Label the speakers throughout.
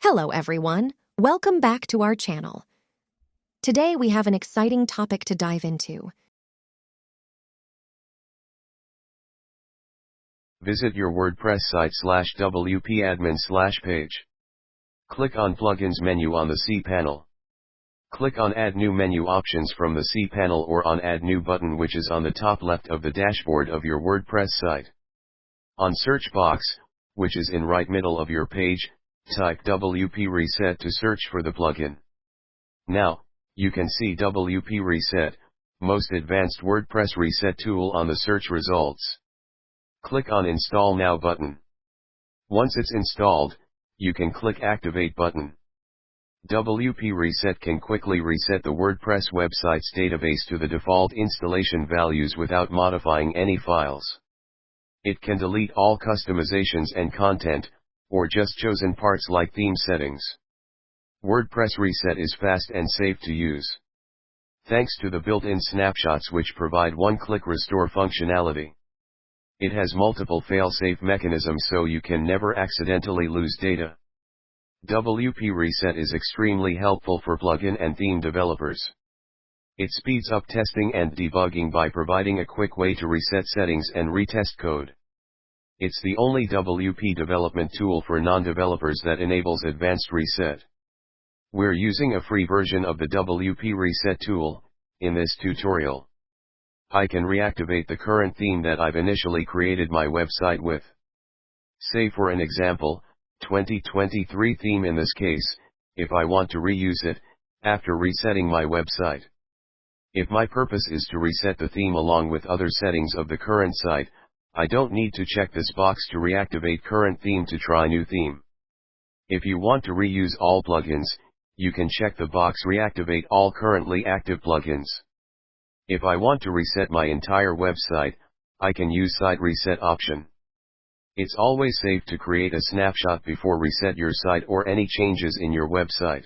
Speaker 1: Hello everyone, welcome back to our channel. Today we have an exciting topic to dive into.
Speaker 2: Visit your WordPress site /wp-admin/page. Click on Plugins menu on the C panel. Click on Add New Menu Options from the C panel or on Add New button, which is on the top left of the dashboard of your WordPress site. On Search box, which is in right middle of your page, type WP Reset to search for the plugin. Now, you can see WP Reset, most advanced WordPress reset tool on the search results. Click on Install Now button. Once it's installed, you can click Activate button. WP Reset can quickly reset the WordPress website's database to the default installation values without modifying any files. It can delete all customizations and content, or just chosen parts like theme settings. WordPress Reset is fast and safe to use. Thanks to the built-in snapshots which provide one-click restore functionality. It has multiple fail-safe mechanisms so you can never accidentally lose data. WP Reset is extremely helpful for plugin and theme developers. It speeds up testing and debugging by providing a quick way to reset settings and retest code. It's the only WP development tool for non-developers that enables advanced reset. We're using a free version of the WP Reset tool in this tutorial. I can reactivate the current theme that I've initially created my website with. Say for an example, 2023 theme in this case, if I want to reuse it, after resetting my website. If my purpose is to reset the theme along with other settings of the current site, I don't need to check this box to reactivate current theme to try new theme. If you want to reuse all plugins, you can check the box Reactivate all currently active plugins. If I want to reset my entire website, I can use Site Reset option. It's always safe to create a snapshot before reset your site or any changes in your website.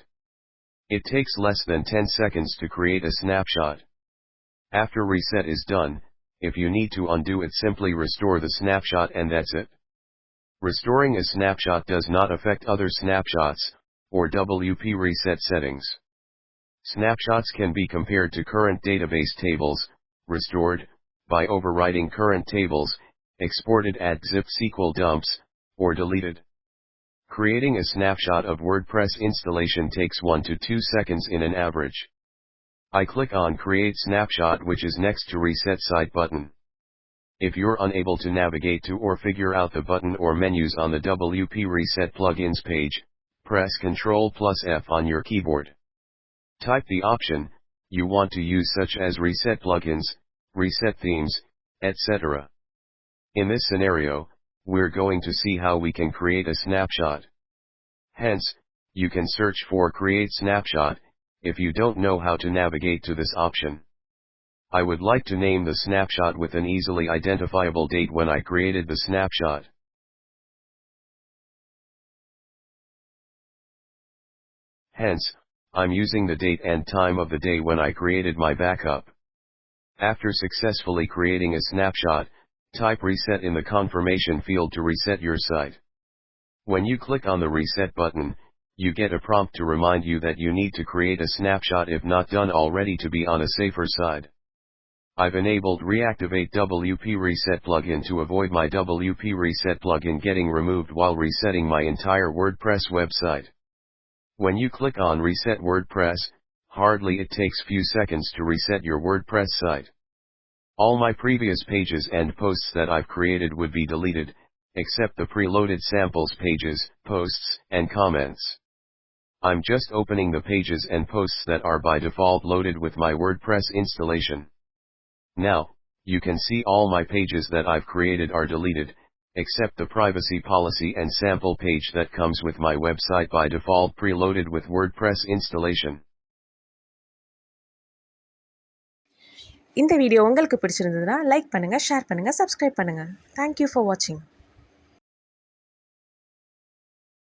Speaker 2: It takes less than 10 seconds to create a snapshot. After reset is done, if you need to undo it, simply restore the snapshot and that's it. Restoring a snapshot does not affect other snapshots, or WP Reset settings. Snapshots can be compared to current database tables, restored, by overwriting current tables, exported at zip SQL dumps, or deleted. Creating a snapshot of WordPress installation takes 1 to 2 seconds in an average. I click on Create Snapshot, which is next to Reset Site button. If you're unable to navigate to or figure out the button or menus on the WP Reset plugins page, press Ctrl+F on your keyboard. Type the option you want to use, such as Reset Plugins, Reset Themes, etc. In this scenario, we're going to see how we can create a snapshot. Hence, you can search for Create Snapshot, if you don't know how to navigate to this option. I would like to name the snapshot with an easily identifiable date when I created the snapshot. Hence, I'm using the date and time of the day when I created my backup. After successfully creating a snapshot, type Reset in the confirmation field to reset your site. When you click on the Reset button, you get a prompt to remind you that you need to create a snapshot if not done already to be on a safer side. I've enabled Reactivate WP Reset plugin to avoid my WP Reset plugin getting removed while resetting my entire WordPress website. When you click on Reset WordPress, hardly it takes few seconds to reset your WordPress site. All my previous pages and posts that I've created would be deleted, except the preloaded samples pages, posts, and comments. I'm just opening the pages and posts that are by default loaded with my WordPress installation. Now, you can see all my pages that I've created are deleted, except the privacy policy and sample page that comes with my website by default preloaded with WordPress installation.
Speaker 3: இந்த video உங்களுக்கு பிடிச்சிருந்ததுன்னா like பண்ணுங்க, share பண்ணுங்க, subscribe பண்ணுங்க. Thank you for watching.